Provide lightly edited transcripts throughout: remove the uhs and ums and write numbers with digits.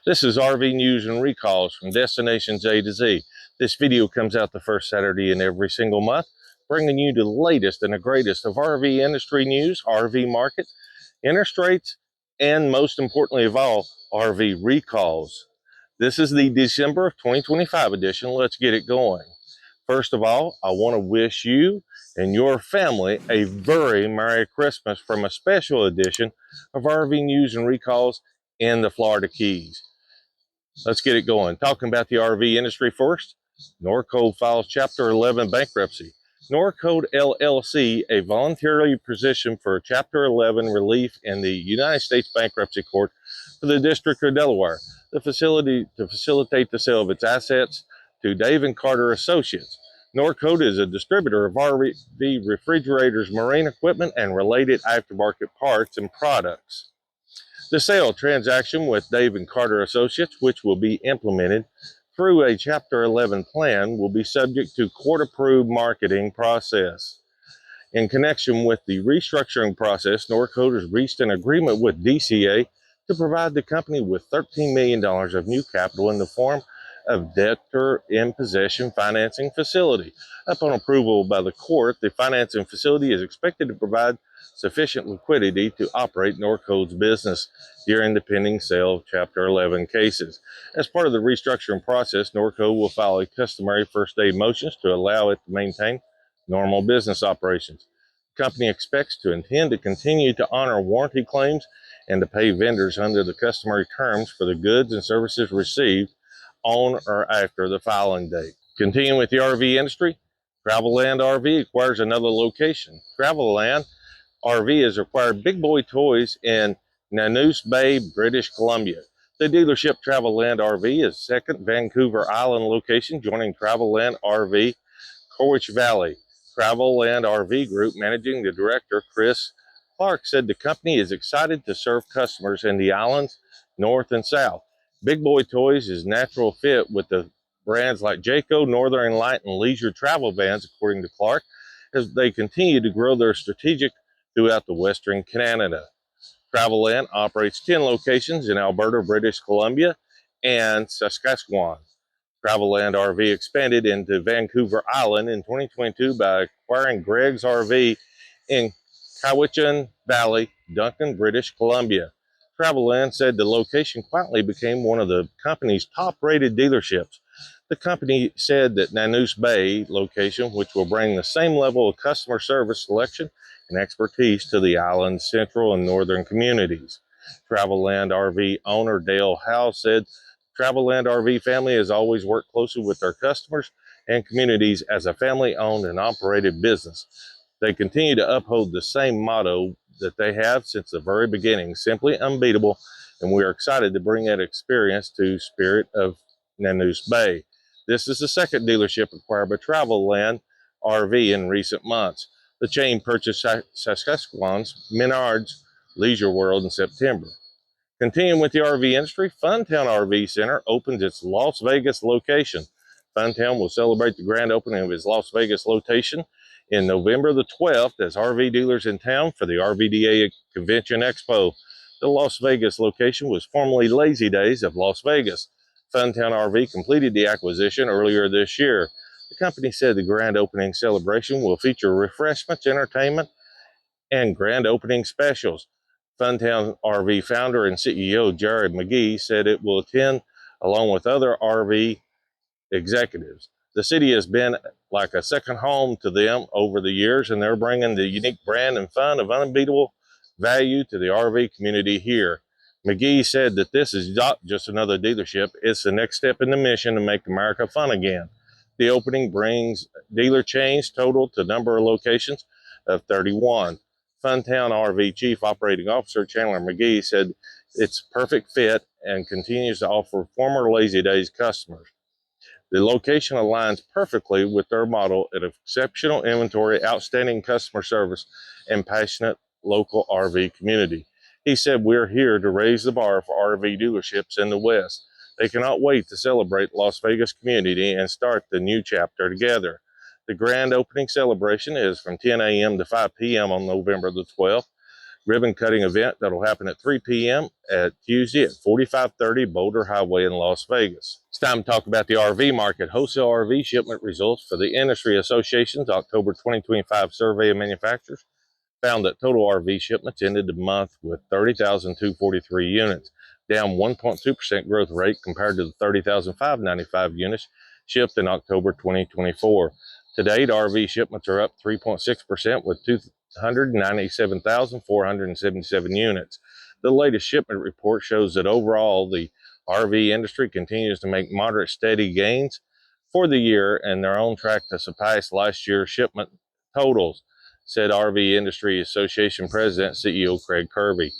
This is RV news and recalls from destinations A to Z. This video comes out the first Saturday in every single month, bringing you the latest and the greatest of RV industry news, RV market, interest rates, and most importantly of all, RV recalls. This is the December of 2025 edition. Let's get it going. First of all, I want to wish you and your family a very Merry Christmas from a special edition of RV news and recalls in the Florida Keys. Let's get it going. Talking about the RV industry first, Norcode files Chapter 11 bankruptcy. Norcode LLC, a voluntarily position for Chapter 11 relief in the United States Bankruptcy Court for the District of Delaware, the facility to facilitate the sale of its assets to Dave & Carter Associates. Norcode is a distributor of RV refrigerators, marine equipment, and related aftermarket parts and products. The sale transaction with Dave & Carter Associates, which will be implemented through a Chapter 11 plan, will be subject to court-approved marketing process. In connection with the restructuring process, Norcode has reached an agreement with DCA to provide the company with $13 million of new capital in the form of debtor in possession financing facility. Upon approval by the court, the financing facility is expected to provide sufficient liquidity to operate Norcode's business during the pending sale of Chapter 11 cases. As part of the restructuring process, Norcode will file a customary first day motions to allow it to maintain normal business operations. The company expects to intend to continue to honor warranty claims and to pay vendors under the customary terms for the goods and services received on or after the filing date. Continuing with the RV industry, Travelland RV acquires another location. Travelland RV has acquired Big Boy Toys in Nanoose Bay, British Columbia. The dealership Travelland RV is second Vancouver Island location, joining Travelland RV Corwich Valley. Travelland RV Group Managing Director Chris Clark said the company is excited to serve customers in the islands north and south. Big Boy Toys is natural fit with the brands like Jayco, Northern Light, and Leisure travel vans, according to Clark, as they continue to grow their strategic throughout the Western Canada. Travelland operates 10 locations in Alberta, British Columbia, and Saskatchewan. Travelland RV expanded into Vancouver Island in 2022 by acquiring Greg's RV in Cowichan Valley, Duncan, British Columbia. Travelland said the location quietly became one of the company's top-rated dealerships. The company said that Nanoose Bay location, which will bring the same level of customer service, selection, and expertise to the island's central and northern communities. Travelland RV owner Dale Howe said Travelland RV family has always worked closely with their customers and communities as a family-owned and operated business. They continue to uphold the same motto that they have since the very beginning, simply unbeatable, and we are excited to bring that experience to Spirit of Nanoose Bay. This is the second dealership acquired by Travelland RV in recent months. The chain purchased Saskatchewan's Menards Leisure World in September. Continuing with the RV industry, Funtown RV Center opens its Las Vegas location. Funtown will celebrate the grand opening of its Las Vegas location in November the 12th as RV dealers in town for the RVDA Convention Expo. The Las Vegas location was formerly Lazy Days of Las Vegas. Funtown RV completed the acquisition earlier this year. The company said the grand opening celebration will feature refreshments, entertainment, and grand opening specials. Funtown RV founder and CEO Jared McGee said it will attend along with other RV executives. The city has been like a second home to them over the years, and they're bringing the unique brand and fun of unbeatable value to the RV community here. McGee said that this is not just another dealership, it's the next step in the mission to make America fun again. The opening brings dealer chains total to number of locations of 31. Funtown RV Chief Operating Officer Chandler McGee said it's a perfect fit and continues to offer former Lazy Days customers. The location aligns perfectly with their model of exceptional inventory, outstanding customer service, and passionate local RV community. He said, "We're here to raise the bar for RV dealerships in the West. They cannot wait to celebrate Las Vegas community and start the new chapter together." The grand opening celebration is from 10 a.m. to 5 p.m. on November the 12th. ribbon cutting event that'll happen at 3 p.m. at Tuesday at 4530 Boulder Highway in Las Vegas. It's time to talk about the RV market. Wholesale RV shipment results for the Industry Association's October 2025 survey of manufacturers found that total RV shipments ended the month with 30,243 units, down 1.2% growth rate compared to the 30,595 units shipped in October 2024. To date, RV shipments are up 3.6% with 297,477 units. The latest shipment report shows that overall the RV industry continues to make moderate steady gains for the year, and they're on track to surpass last year's shipment totals, said RV Industry Association President CEO Craig Kirby.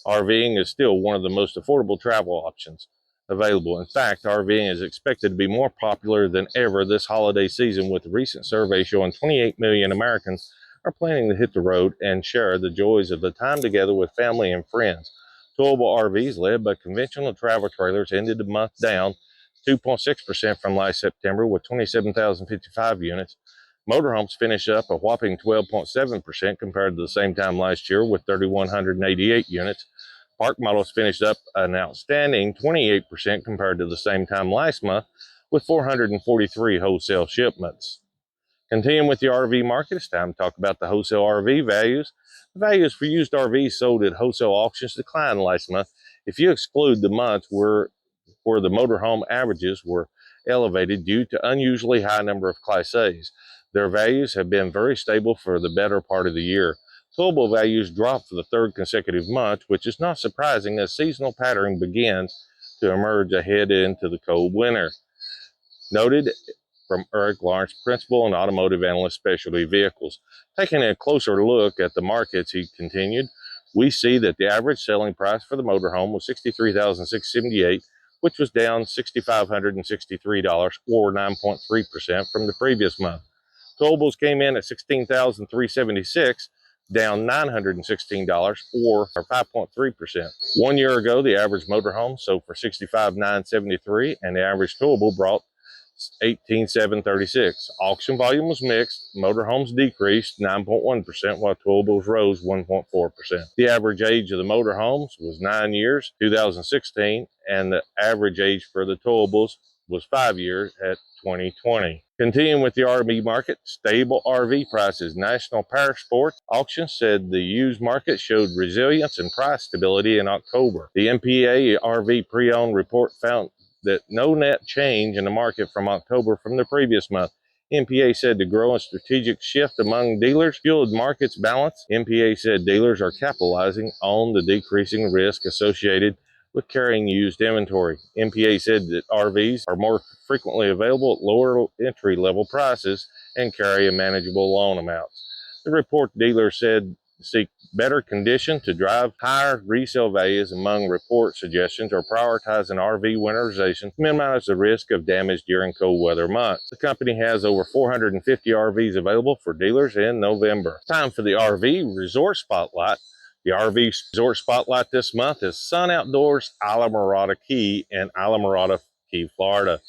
RVing is still one of the most affordable travel options available. In fact, RVing is expected to be more popular than ever this holiday season, with a recent survey showing 28 million Americans are planning to hit the road and share the joys of the time together with family and friends. Towable RVs, led by conventional travel trailers, ended the month down 2.6% from last September with 27,055 units. Motorhomes finished up a whopping 12.7% compared to the same time last year with 3,188 units. Park models finished up an outstanding 28% compared to the same time last month with 443 wholesale shipments. Continuing with the RV market, it's time to talk about the wholesale RV values. The values for used RVs sold at wholesale auctions declined last month. If you exclude the months where the motorhome averages were elevated due to unusually high number of Class A's, their values have been very stable for the better part of the year. Towable values dropped for the third consecutive month, which is not surprising as seasonal pattern begins to emerge ahead into the cold winter. Noted from Eric Lawrence, Principal and Automotive Analyst, Specialty Vehicles. Taking a closer look at the markets, he continued, we see that the average selling price for the motorhome was $63,678, which was down $6,563 or 9.3% from the previous month. Towables came in at $16,376, down $916 or 5.3%. 1 year ago, the average motorhome sold for $65,973 and the average towable brought $18,736. Auction volume was mixed. Motorhomes decreased 9.1%, while towables rose 1.4%. The average age of the motorhomes was 9 years, 2016, and the average age for the towables was 5 years at 2020. Continuing with the RV market, stable RV prices. National Powersports Auction said the used market showed resilience and price stability in October. The NPA RV pre-owned report found that no net change in the market from October from the previous month. NPA said the growing strategic shift among dealers fueled markets balance. NPA said dealers are capitalizing on the decreasing risk associated with carrying used inventory. NPA said that RVs are more frequently available at lower entry-level prices and carry a manageable loan amounts. The report dealers said seek better condition to drive higher resale values. Among report suggestions are prioritizing RV winterization to minimize the risk of damage during cold weather months. The company has over 450 RVs available for dealers in November. Time for the RV Resort Spotlight. The RV Resort Spotlight this month is Sun Outdoors Islamorada Key in Islamorada Key, Florida.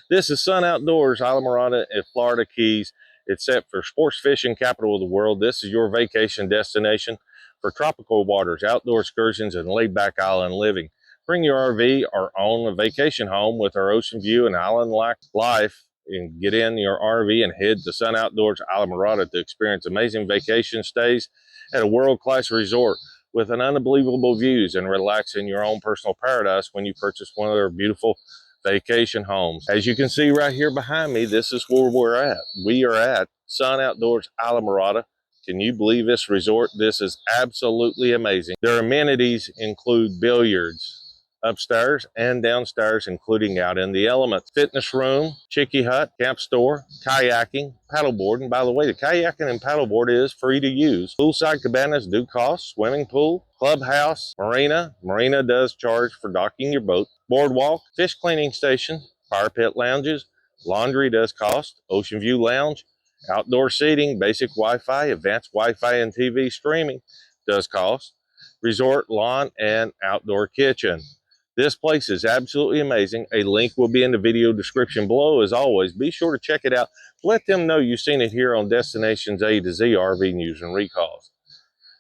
This is Sun Outdoors Islamorada at Florida Keys. It's set for sports fishing capital of the world. This is your vacation destination for tropical waters, outdoor excursions, and laid-back island living. Bring your RV or own a vacation home with our ocean view and island-like life, and get in your RV and head to Sun Outdoors Islamorada to experience amazing vacation stays at a world-class resort with an unbelievable views and relax in your own personal paradise when you purchase one of their beautiful vacation homes. As you can see right here behind me, this is where we're at. We are at Sun Outdoors Islamorada. Can you believe this resort? This is absolutely amazing. Their amenities include billiards upstairs and downstairs, including out in the elements, fitness room, chicky hut, camp store, kayaking, paddleboard. And by the way, the kayaking and paddleboard is free to use. Poolside cabanas do cost, swimming pool, clubhouse, marina. Marina does charge for docking your boat. Boardwalk, fish cleaning station, fire pit lounges, laundry does cost, ocean view lounge, outdoor seating, basic Wi-Fi, advanced Wi-Fi and TV streaming does cost, resort lawn and outdoor kitchen. This place is absolutely amazing. A link will be in the video description below. As always, be sure to check it out. Let them know you've seen it here on Destinations A to Z RV News and Recalls.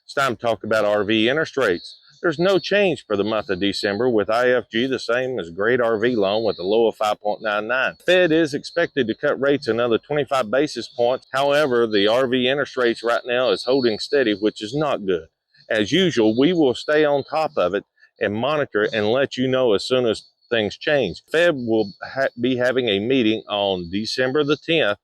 It's time to talk about RV interest rates. There's no change for the month of December, with IFG the same as Great RV Loan with a low of 5.99. Fed is expected to cut rates another 25 basis points. However, the RV interest rates right now is holding steady, which is not good. As usual, we will stay on top of it and monitor it and let you know as soon as things change. Fed will be having a meeting on December the 10th,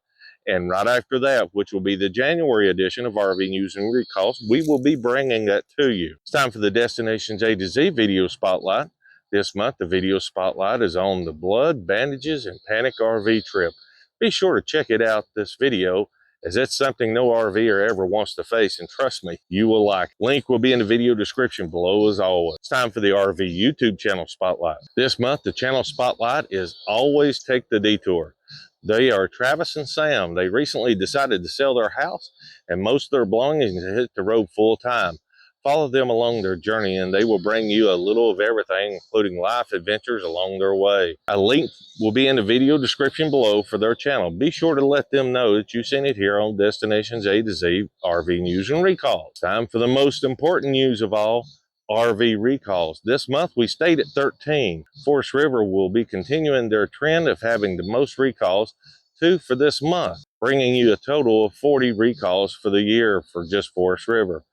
and right after that, which will be the January edition of RV News and Recalls, we will be bringing that to you. It's time for the Destinations A to Z video spotlight. This month, the video spotlight is on the blood, bandages, and panic RV trip. Be sure to check it out, this video, as it's something no RVer ever wants to face, and trust me, you will like it. Link will be in the video description below as always. It's time for the RV YouTube channel spotlight. This month, the channel spotlight is Always Take the Detour. They are Travis and Sam. They recently decided to sell their house and most of their belongings and hit the road full time. Follow them along their journey and they will bring you a little of everything, including life adventures along their way. A link will be in the video description below for their channel. Be sure to let them know that you've seen it here on Destinations A to Z RV News and Recalls. Time for the most important news of all, RV recalls. This month we stayed at 13. Forest River will be continuing their trend of having the most recalls, 2 for this month, bringing you a total of 40 recalls for the year for just Forest River.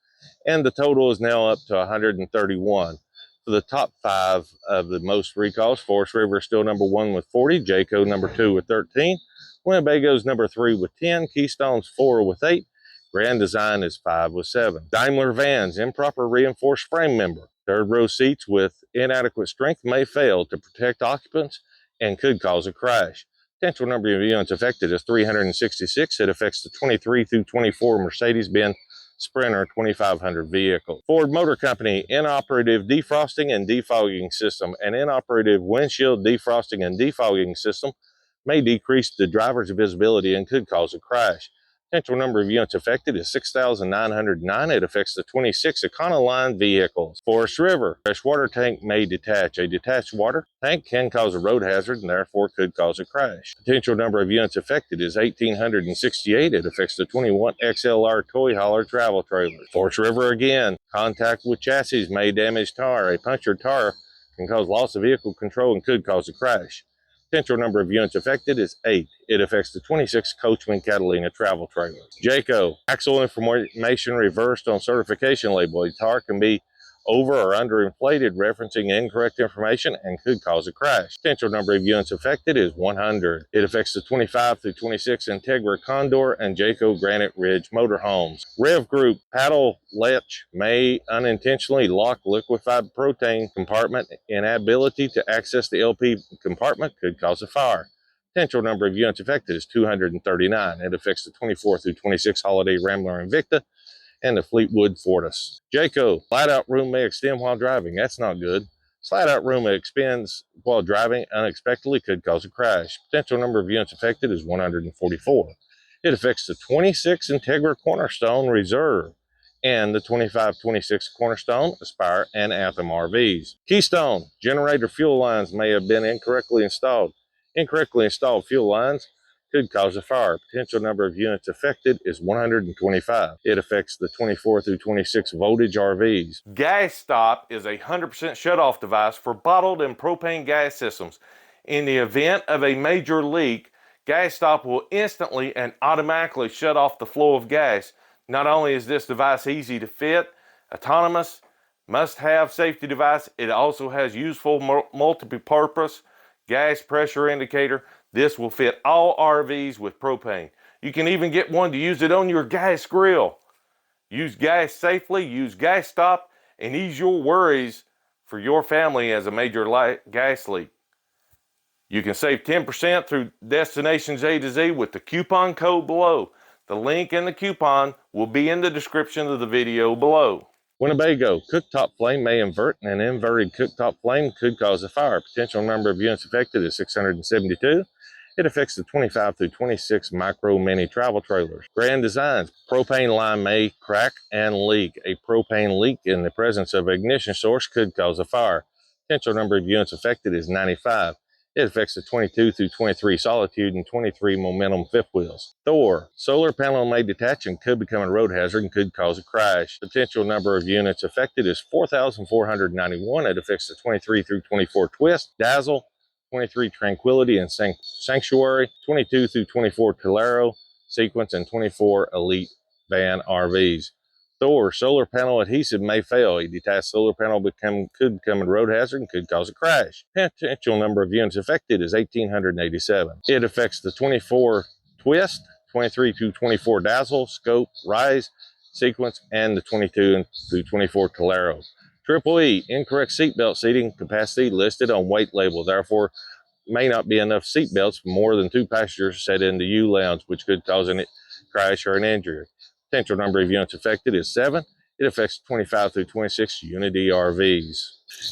And the total is now up to 131. For the top 5 of the most recalls, Forest River is still number 1 with 40, Jayco number 2 with 13, Winnebago's number 3 with 10, Keystone's 4 with 8, Grand Design is 5 with 7. Daimler Vans, improper reinforced frame member. Third row seats with inadequate strength may fail to protect occupants and could cause a crash. Potential number of units affected is 366. It affects the 23 through 24 Mercedes-Benz Sprinter 2500 vehicle. Ford Motor Company, inoperative defrosting and defogging system. An inoperative windshield defrosting and defogging system may decrease the driver's visibility and could cause a crash. Potential number of units affected is 6,909. It affects the 26 Econoline vehicles. Forest River, freshwater tank may detach. A detached water tank can cause a road hazard and therefore could cause a crash. Potential number of units affected is 1,868. It affects the 21 XLR toy hauler travel trailer. Forest River again, contact with chassis may damage tire. A punctured tire can cause loss of vehicle control and could cause a crash. Potential number of units affected is 8. It affects the 26 Coachman Catalina travel trailers. Jayco, axle information reversed on certification label. A tire can be over or underinflated, referencing incorrect information and could cause a crash. Potential number of units affected is 100. It affects the 25 through 26 Integra Condor and Jayco Granite Ridge motorhomes. Rev Group, paddle latch may unintentionally lock liquefied propane compartment. Inability to access the LP compartment could cause a fire. Potential number of units affected is 239. It affects the 24 through 26 Holiday Rambler Invicta and the Fleetwood Fortis. Jayco, slide out room may extend while driving. That's not good. Slide out room expands while driving unexpectedly could cause a crash. Potential number of units affected is 144. It affects the 26 Integra Cornerstone Reserve and the 25-26 Cornerstone, Aspire, and Anthem RVs. Keystone, generator fuel lines may have been incorrectly installed. Incorrectly installed fuel lines could cause a fire. Potential number of units affected is 125. It affects the 24 through 26 voltage RVs. Gas Stop is a 100% shutoff device for bottled and propane gas systems. In the event of a major leak, Gas Stop will instantly and automatically shut off the flow of gas. Not only is this device easy to fit, autonomous, must-have safety device, it also has useful multi-purpose gas pressure indicator. This will fit all RVs with propane. You can even get one to use it on your gas grill. Use gas safely, use Gas Stop, and ease your worries for your family as a major gas leak. You can save 10% through Destinations A to Z with the coupon code below. The link and the coupon will be in the description of the video below. Winnebago, cooktop flame may invert, and an inverted cooktop flame could cause a fire. Potential number of units affected is 672. It affects the 25 through 26 micro mini travel trailers. Grand Designs, propane line may crack and leak. A propane leak in the presence of ignition source could cause a fire. Potential number of units affected is 95. It affects the 22 through 23 Solitude and 23 Momentum fifth wheels. Thor, solar panel may detach and could become a road hazard and could cause a crash. Potential number of units affected is 4,491. It affects the 23 through 24 Twist, Dazzle, 23 Tranquility and Sanctuary, 22 through 24 Tolero, Sequence, and 24 Elite Van RVs. Thor, solar panel adhesive may fail. A detached solar panel could become a road hazard and could cause a crash. Potential number of units affected is 1,887. It affects the 24 Twist, 23 to 24 Dazzle, Scope, Rise, Sequence, and the 22 through 24 Tolero. Triple E, incorrect seatbelt seating capacity listed on weight label. Therefore, may not be enough seat belts for more than 2 passengers set in the U lounge, which could cause a crash or an injury. Potential number of units affected is 7. It affects 25 through 26 Unity RVs.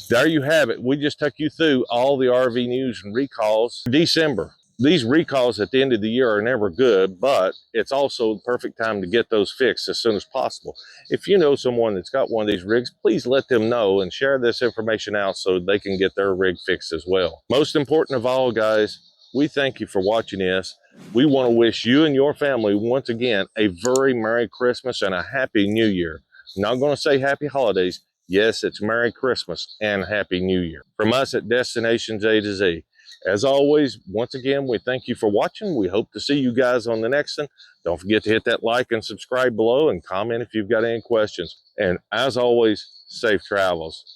There you have it. We just took you through all the RV news and recalls for December. These recalls at the end of the year are never good, but it's also the perfect time to get those fixed as soon as possible. If you know someone that's got one of these rigs, please let them know and share this information out so they can get their rig fixed as well. Most important of all, guys, we thank you for watching this. We want to wish you and your family once again a very Merry Christmas and a Happy New Year. I'm not going to say Happy Holidays. Yes, it's Merry Christmas and Happy New Year. From us at Destinations A to Z. As always, once again, we thank you for watching. We hope to see you guys on the next one. Don't forget to hit that like and subscribe below and comment if you've got any questions. And as always, safe travels.